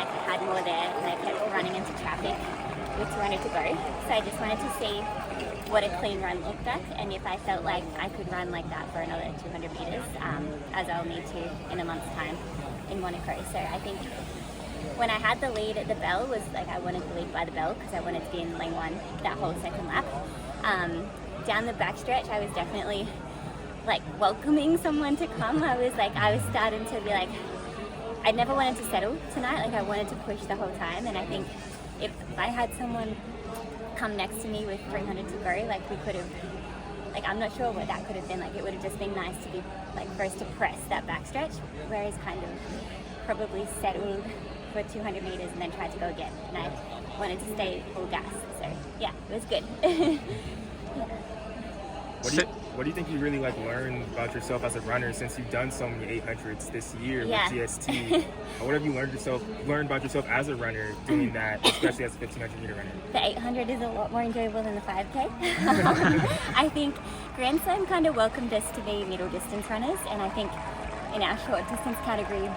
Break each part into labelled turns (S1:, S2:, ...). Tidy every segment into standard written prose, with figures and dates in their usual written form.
S1: like I had more there and I kept running into traffic with 200 to go. So I just wanted to see what a clean run looked like, and if I felt like I could run like that for another 200 meters, as I'll need to in a month's time in Monaco. So I think when I had the lead at the bell was like I wanted to lead by the bell because I wanted to be in lane 1 that whole second lap. Down the backstretch, I was definitely like welcoming someone to come. I was starting to be like, I never wanted to settle tonight. Like I wanted to push the whole time, and I think if I had someone come next to me with 300 to go, like we could have, like I'm not sure what that could have been. Like it would have just been nice to be like first to press that backstretch, whereas kind of probably settled for 200 meters and then tried to go again. And I wanted to stay full gas. So yeah, it was good. Yeah.
S2: What do you think you really like learned about yourself as a runner since you've done so many 800s this year with GST? What have you learned about yourself as a runner doing that, especially as a 1500 meter runner?
S1: The 800 is a lot more enjoyable than the 5K. I think Grand Slam kind of welcomed us to be middle distance runners, and I think in our short distance category,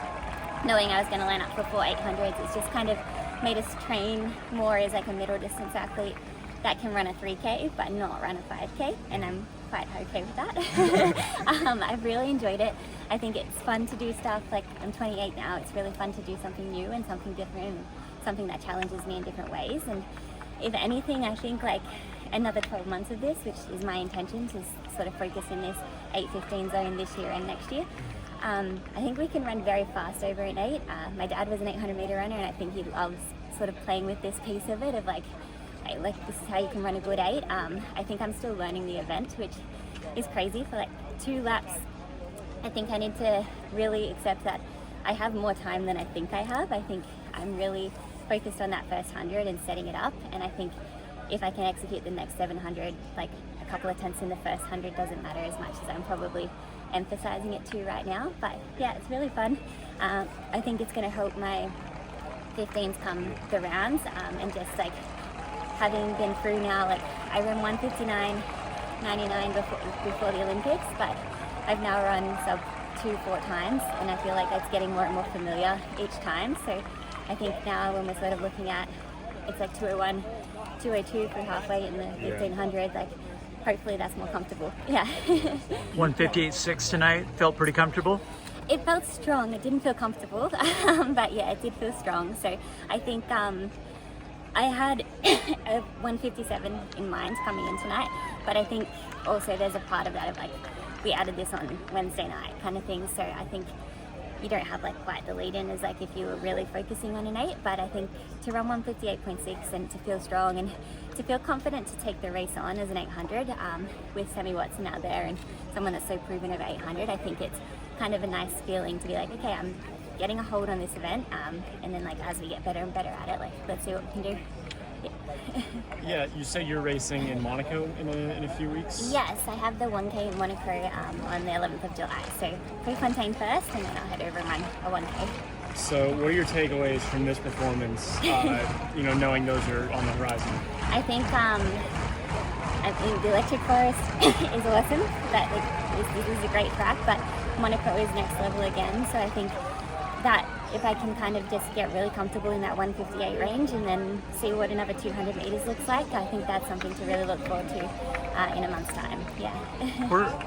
S1: knowing I was going to line up for 4 800s, it's just kind of made us train more as like a middle distance athlete that can run a 3K but not run a 5K, and I'm quite okay with that. I've really enjoyed it. I think it's fun to do stuff, like I'm 28 now, it's really fun to do something new and something different and something that challenges me in different ways. And if anything, I think like another 12 months of this, which is my intention to sort of focus in this 8:15 zone this year and next year, I think we can run very fast over an 8. My dad was an 800 meter runner, and I think he loves sort of playing with this piece of it of like this is how you can run a good 8. I think I'm still learning the event, which is crazy. For like 2 laps, I think I need to really accept that I have more time than I think I have. I think I'm really focused on that first 100 and setting it up, and I think if I can execute the next 700, like a couple of tenths in the first 100 doesn't matter as much as I'm probably emphasizing it to right now. But yeah, it's really fun. I think it's going to help my 15s come the rounds, and just like having been through now, like I ran 1:59.99 before the Olympics, but I've now run sub 2 4 times, and I feel like it's getting more and more familiar each time. So I think now when we're sort of looking at, it's like 2:01, 2:02 for halfway in the 1500, like hopefully that's more comfortable. Yeah.
S3: 1:58.6 tonight, felt pretty comfortable?
S1: It felt strong. It didn't feel comfortable, but yeah, it did feel strong. So I think I had a 1:57 in mind coming in tonight, but I think also there's a part of that of like, we added this on Wednesday night kind of thing. So I think you don't have like quite the lead in as like if you were really focusing on an 8, but I think to run 1:58.6 and to feel strong and to feel confident to take the race on as an 800 with Sammy Watson out there and someone that's so proven over 800, I think it's kind of a nice feeling to be like, okay, I'm getting a hold on this event, and then like as we get better and better at it, like let's see what we can do.
S4: Yeah, you say you're racing in Monaco in a few weeks?
S1: Yes, I have the 1K in Monaco on the 11th of July. So Prefontaine first, and then I'll head over and run a 1K.
S4: So what are your takeaways from this performance, knowing those are on the horizon?
S1: I think the electric forest is awesome. That this is a great track, but Monaco is next level again. So I think that if I can kind of just get really comfortable in that 1:58 range and then see what another 200 meters looks like, I think that's something to really look forward to in a month's time. Yeah.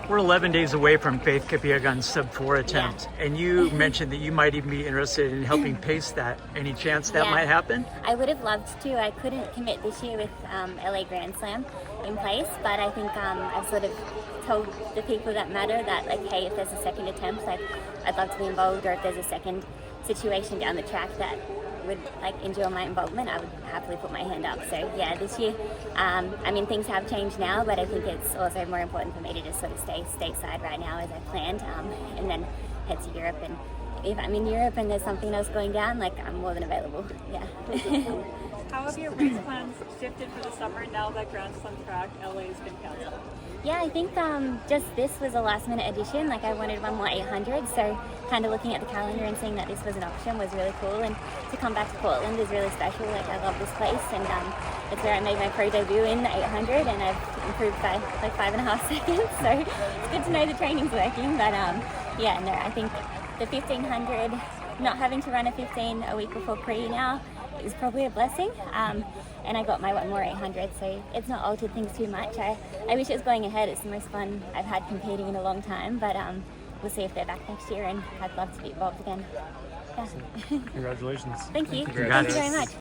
S3: We're 11 days away from Faith Kipyegon's sub 4 attempt, and you mentioned that you might even be interested in helping pace that. Any chance that might happen?
S1: I would have loved to. I couldn't commit this year with LA Grand Slam in place, but I think I've sort of told the people that matter that like, hey, if there's a second attempt, like I'd love to be involved, or if there's a second situation down the track that would like endure my involvement, I would happily put my hand up. So yeah, this year, things have changed now, but I think it's also more important for me to just sort of stay stateside right now as I planned, and then head to Europe. And if I'm in Europe and there's something else going down, like I'm more than available. Yeah.
S5: How have your race plans shifted for the summer now that Grand Slam track LA has been canceled?
S1: Yeah, I think just this was a last minute addition. Like I wanted one more 800, so kind of looking at the calendar and seeing that this was an option was really cool. And to come back to Portland is really special. Like I love this place, and it's where I made my pro debut in the 800, and I've improved by like 5.5 seconds. So it's good to know the training's working. But I think the 1500 not having to run a 15 a week before pre now is probably a blessing. And I got my one more 800, so it's not altered things too much. I wish it was going ahead. It's the most fun I've had competing in a long time, but we'll see if they're back next year, and I'd love to be involved again. Yeah.
S4: Congratulations.
S1: Thank you.
S3: Congrats.
S1: Thank you very much.